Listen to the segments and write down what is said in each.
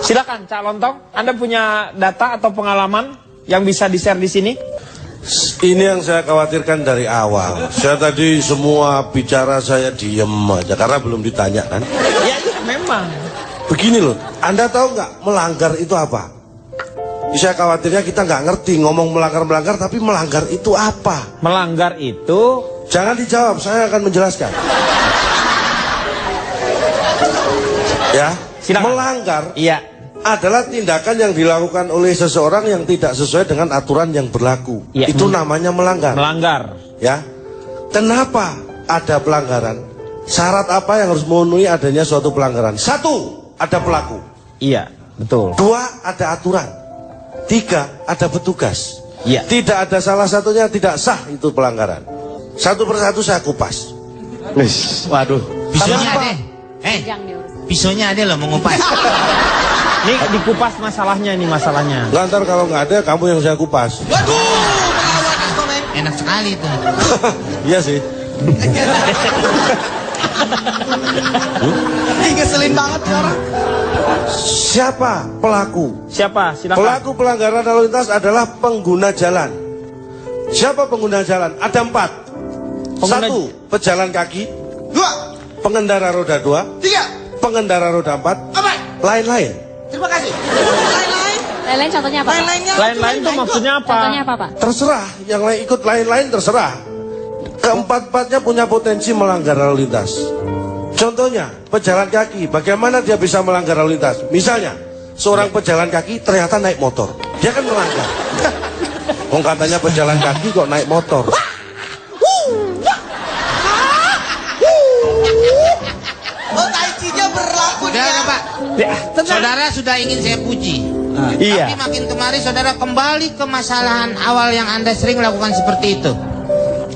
Silakan Cak Lontong, Anda punya data atau pengalaman yang bisa di-share di sini? Ini yang saya khawatirkan dari awal. Saya tadi semua bicara saya diem aja karena belum ditanya kan. Ya memang. Begini loh, Anda tahu nggak melanggar itu apa? Saya khawatirnya kita nggak ngerti ngomong melanggar-melanggar, tapi melanggar itu apa? Melanggar itu... Jangan dijawab, saya akan menjelaskan. Ya, silakan. Melanggar iya adalah tindakan yang dilakukan oleh seseorang yang tidak sesuai dengan aturan yang berlaku. Iya. Itu namanya melanggar. Melanggar. Ya, kenapa ada pelanggaran? Syarat apa yang harus memenuhi adanya suatu pelanggaran? 1, ada pelaku. Iya, betul. 2, ada aturan. 3, ada petugas. Iya. Tidak ada salah satunya tidak sah itu pelanggaran. Satu persatu saya kupas. Waduh. Pisaunya Kenapa? ada. Pisaunya ada loh mengupas. Ini dikupas masalahnya, ini masalahnya. Lantar kalau nggak ada, kamu yang saya kupas. Waduh, melawan aku, men. Enak sekali tuh. Iya sih. Ngeselin banget ya orang. Siapa pelaku? Siapa? Silakan. Pelaku pelanggaran lalu lintas adalah pengguna jalan. Siapa pengguna jalan? Ada 4. Pengguna... 1, pejalan kaki. 2, pengendara roda 2. 3, pengendara roda 4. apa? Lain-lain. Terima kasih. Lain-lain. Lain-lain contohnya apa, Pak? Lain-lain itu maksudnya apa? Contohnya apa, Pak? Terserah, yang lain ikut lain-lain terserah. Keempat-empatnya punya potensi melanggar lalu lintas. Contohnya, pejalan kaki, bagaimana dia bisa melanggar lalu lintas? Misalnya, seorang pejalan kaki ternyata naik motor. Dia kan melanggar. Oh, katanya pejalan kaki kok naik motor. Oh, taicinya berlaku Udah, dia. Pak. Ya, tenang. Saudara sudah ingin saya puji. Iya. Tapi makin kemari saudara kembali ke masalahan awal yang Anda sering lakukan seperti itu.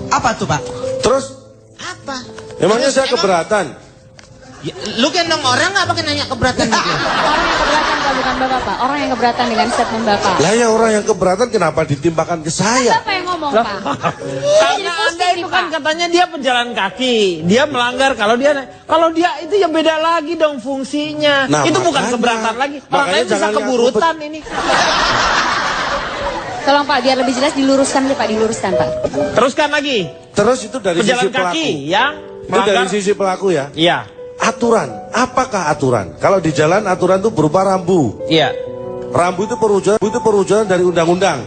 Apa tuh, Pak? Terus, Apa? emangnya Terus saya keberatan? Ya, lu gendong orang nggak pakai nanya keberatan gitu? Orang yang keberatan, Pak, bukan Bapak, Pak. Orang yang keberatan dengan statement Bapak. Lah ya orang yang keberatan kenapa ditimpakan ke saya? Bapak yang ngomong, Pak. Karena Anda itu kan katanya dia pejalan kaki, dia melanggar kalau dia itu ya beda lagi dong fungsinya. Nah, itu bukan makanya- keberatan lagi. Orang makanya lain bisa jangan keburutan ini. Tolong, Pak, biar lebih jelas diluruskan deh, Pak. Diluruskan, Pak. Teruskan lagi. Terus itu dari Pejalan sisi pelaku. kaki yang Itu dari melanggar. sisi pelaku ya. Iya. Aturan, apakah aturan? Kalau di jalan aturan itu berupa rambu. Iya. Rambu itu perwujudan dari undang-undang.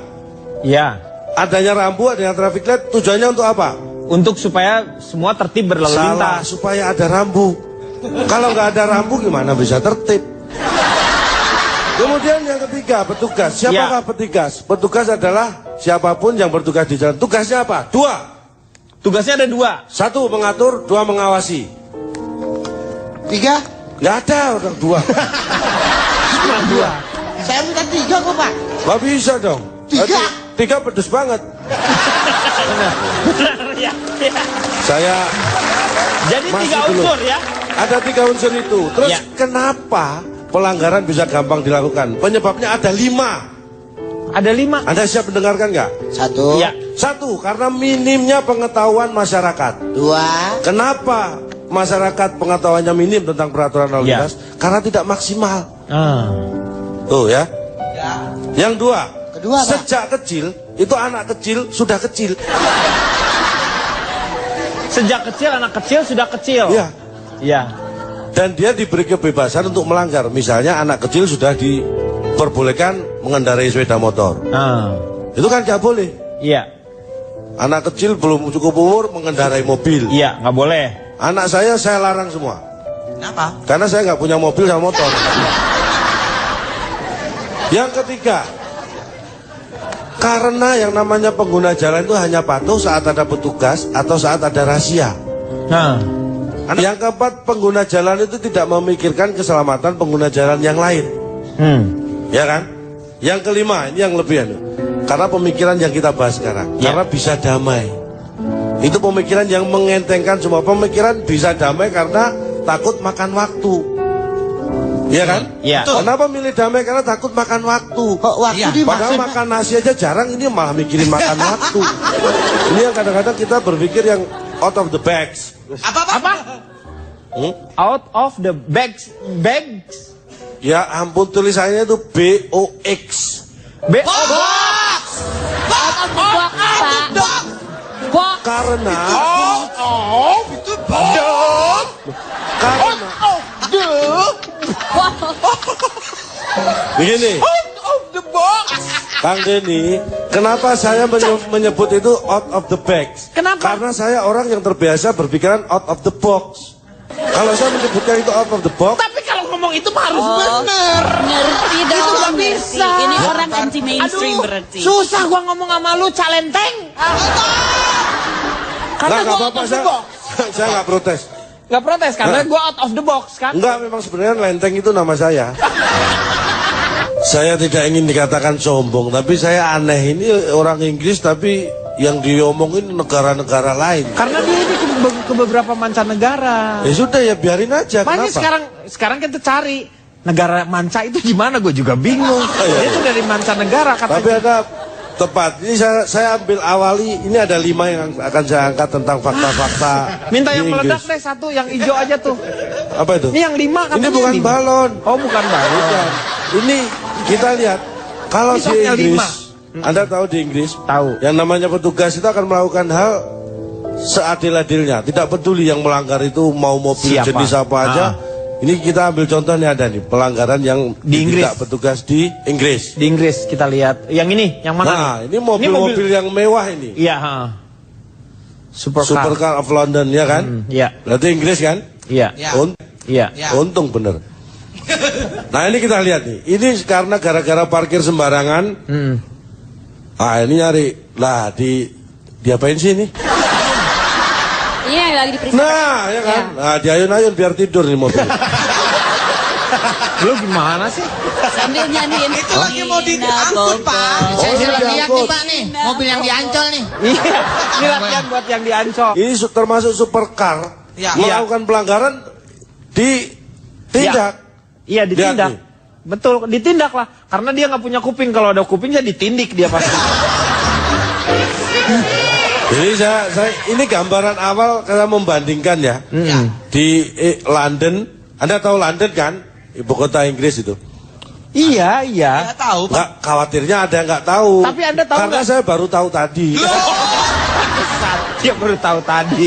Iya. Adanya rambu, adanya traffic light, tujuannya untuk apa? Untuk supaya semua tertib berlalu Salah, lintas. supaya ada rambu. Kalau nggak ada rambu gimana bisa tertib? Kemudian yang ketiga, petugas. Siapakah petugas? Petugas adalah siapapun yang bertugas di jalan. Tugasnya apa? 2. Tugasnya ada 2. 1, mengatur, 2, mengawasi. 3. Nggak ada orang 2. Cuma 2. Saya minta 3 kok, Pak. Nggak bisa dong. 3. 3 pedes banget. Benar, ya. Ya. Saya Jadi Masih 3 belum. unsur ya. ada 3 unsur itu. Terus Ya. kenapa pelanggaran bisa gampang dilakukan? Penyebabnya ada 5. Ada 5. Anda siap mendengarkan nggak? 1, Ya. 1, karena minimnya pengetahuan masyarakat. 2, Kenapa masyarakat pengetahuannya minim tentang peraturan lalu Ya. lintas? Karena tidak maksimal. Ah. Tuh ya. Yang 2, kedua, Pak. sejak kecil, itu anak kecil sudah kecil. Sejak kecil anak kecil sudah kecil. Iya. Iya. Dan dia diberi kebebasan untuk melanggar. Misalnya anak kecil sudah diperbolehkan mengendarai sepeda motor. Ah. Itu kan nggak boleh. Iya. Anak kecil belum cukup umur mengendarai mobil. Iya, nggak boleh. Anak saya larang semua. Kenapa? Karena saya nggak punya mobil sama motor. Yang ketiga, karena yang namanya pengguna jalan itu hanya patuh saat ada petugas atau saat ada razia. Nah. Yang keempat, pengguna jalan itu tidak memikirkan keselamatan pengguna jalan yang lain. Ya kan? Yang kelima, ini yang lebih karena pemikiran yang kita bahas sekarang. Ya. Karena bisa damai. Itu pemikiran yang mengentengkan semua. Pemikiran bisa damai karena takut makan waktu. Iya kan? Iya. Kenapa milih damai? Karena takut makan waktu. Kok waktu Iya. Padahal dimaksud? makan nasi aja jarang, ini malah mikirin makan waktu. Ini yang kadang-kadang kita berpikir yang out of the bags. Apa? Out of the bags. Ya ampun, tulisannya itu BOX. Out of the box, Pak. Box. Karena begini, Kang Denny, kenapa saya menyebut itu out of the box? Kenapa? Karena saya orang yang terbiasa berpikiran out of the box. Kalau saya menyebutkan itu out of the box, Tapi kalau ngomong itu mah harus bener. Ngerti dong. Itu nggak ngerti. bisa. Ini orang anti mainstream Aduh, berarti. susah gua ngomong sama lu, calenteng. Karena nggak gua apa-apa, out of the box. saya nggak protes. Nggak protes karena gua out of the box kan. Enggak, memang sebenarnya Lenteng itu nama saya. Saya tidak ingin dikatakan sombong, tapi saya aneh, ini orang Inggris tapi yang diomongin negara-negara lain. Karena dia ini ke beberapa mancanegara. Ya sudah, ya biarin aja. Makanya Kenapa? sekarang kita cari negara manca itu gimana, gue juga bingung. iya. Dia itu dari mancanegara Tapi katanya. ada tepat. Ini saya ambil awali. Ini ada 5 yang akan saya angkat tentang fakta-fakta. Minta di yang meledak Inggris. deh satu, yang hijau aja tuh. Apa itu? Ini yang 5 katanya. Ini bukan 5. balon. Oh, bukan balon. Bukan. Ini kita lihat. Kalau Ini di soknya Inggris, 5. Anda tahu di Inggris? Tahu. Yang namanya petugas itu akan melakukan hal seadil-adilnya. Tidak peduli yang melanggar itu mau mobil Siapa? jenis apa aja. Ini kita ambil contohnya, ada nih pelanggaran yang Di Inggris. tidak petugas di Inggris. Di Inggris kita lihat. Yang ini, yang mana? Nah, nih? ini mobil-mobil yang mewah ini. Iya, ha. Supercar. Supercar of London, ya kan? Iya. Berarti Inggris kan? Iya. Ya. Iya. Ya. Untung bener. Nah, ini kita lihat nih. Ini karena gara-gara parkir sembarangan. Ah, ini nyari. Lah, diapain sih ini? Ini yang lagi diperiksa. Nah, ya kan? Nah, diayun-ayun biar tidur nih mobil. Lu gimana sih? Sambil nyanyiin. Itu lagi mau diangkut, Pak. Saya Oh, sudah ini lihat diangkut. nih Pak nih, mobil yang diancol nih. Iya. Ini latihan buat yang di Ancol. Ini termasuk supercar. Ya. Melakukan pelanggaran ditindak. Iya, ditindak. Lihat nih. Betul, ditindak lah. Karena dia nggak punya kuping. Kalau ada kupingnya ditindik dia pasti. Jadi saya ini gambaran awal saya membandingkan ya. Di London, Anda tahu London kan? Ibu kota Inggris itu. Iya, iya. Ya tahu, Pak. Nggak, khawatirnya ada yang nggak tahu. Tapi Anda tahu Karena nggak? saya baru tahu tadi. Dia baru tahu tadi.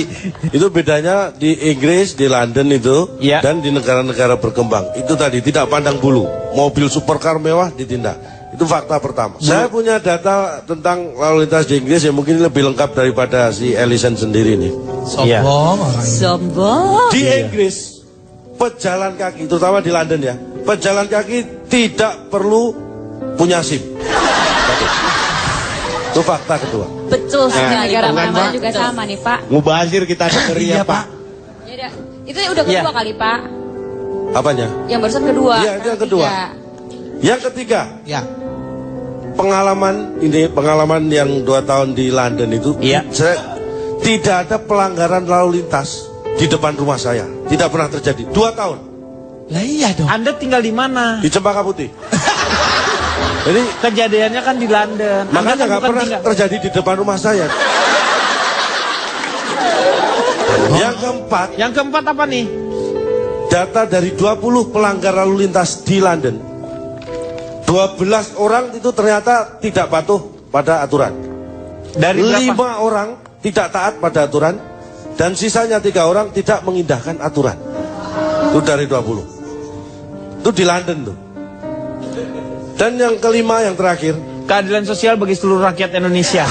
Itu bedanya di Inggris, di London itu, Iya. dan di negara-negara berkembang. Itu tadi tidak pandang bulu. Mobil supercar mewah ditindak. Itu fakta pertama. Saya punya data tentang lalu lintas di Inggris yang mungkin lebih lengkap daripada si Ellison sendiri nih. Iya. Sombong orang. Sombong. Di Inggris, pejalan kaki, terutama di London ya, pejalan kaki tidak perlu punya SIM. Itu fakta kedua. Betul sekali. Negara bukan, mana Pak. juga sama nih, Pak. Mubazir kita dengerin ya Pak. Ya udah. Itu udah kedua kali, Pak. Apanya? Yang barusan kedua. Iya, itu yang kedua. Ketiga. Yang ketiga, Ya. pengalaman yang 2 tahun di London itu, Iya. tidak ada pelanggaran lalu lintas di depan rumah saya. Tidak pernah terjadi. 2 tahun Lah iya dong. Anda tinggal di mana? di Cempaka Putih. Jadi Kejadiannya kan di London. Anda makanya kan nggak bukan pernah tinggal- terjadi di depan rumah saya. Yang keempat, Yang keempat apa nih? data dari 20 pelanggar lalu lintas di London, 12 orang itu ternyata tidak patuh pada aturan. Dari berapa? 5 orang tidak taat pada aturan, dan sisanya 3 orang tidak mengindahkan aturan. Itu dari 20. Itu di London tuh. Dan yang kelima, yang terakhir, Keadilan sosial bagi seluruh rakyat Indonesia.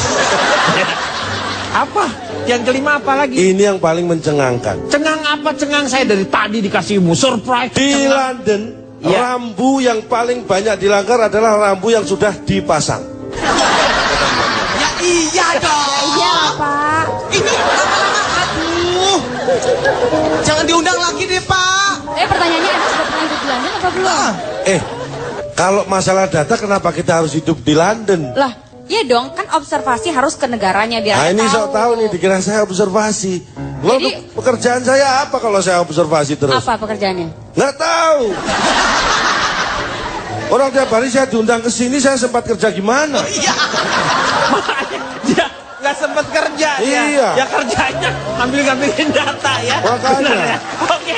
Apa? Yang kelima apa lagi? ini yang paling mencengangkan. Cengang apa cengang? Saya dari tadi dikasihmu surprise. Di cengang. London, Iya. rambu yang paling banyak dilanggar adalah rambu yang sudah dipasang. Ya iya dong. Iya, Pak. Ini lama-lama aduh. Jangan diundang lagi deh, Pak. Pertanyaannya Anda sudah pernah hidup di London apa belum? Kalau masalah data, kenapa kita harus hidup di London? Lah, iya dong, kan observasi harus ke negaranya biar Nah, Anda ini sok tahu nih, dikira saya observasi. Loh, Jadi- pekerjaan saya apa kalau saya observasi terus? Apa pekerjaannya? Nggak tahu. Orang tiap hari saya diundang ke sini, saya sempat kerja gimana? Makanya dia nggak sempat kerja. Iya. Ya kerjanya ambil-ambilin data ya. Makanya. Benar ya? Oke.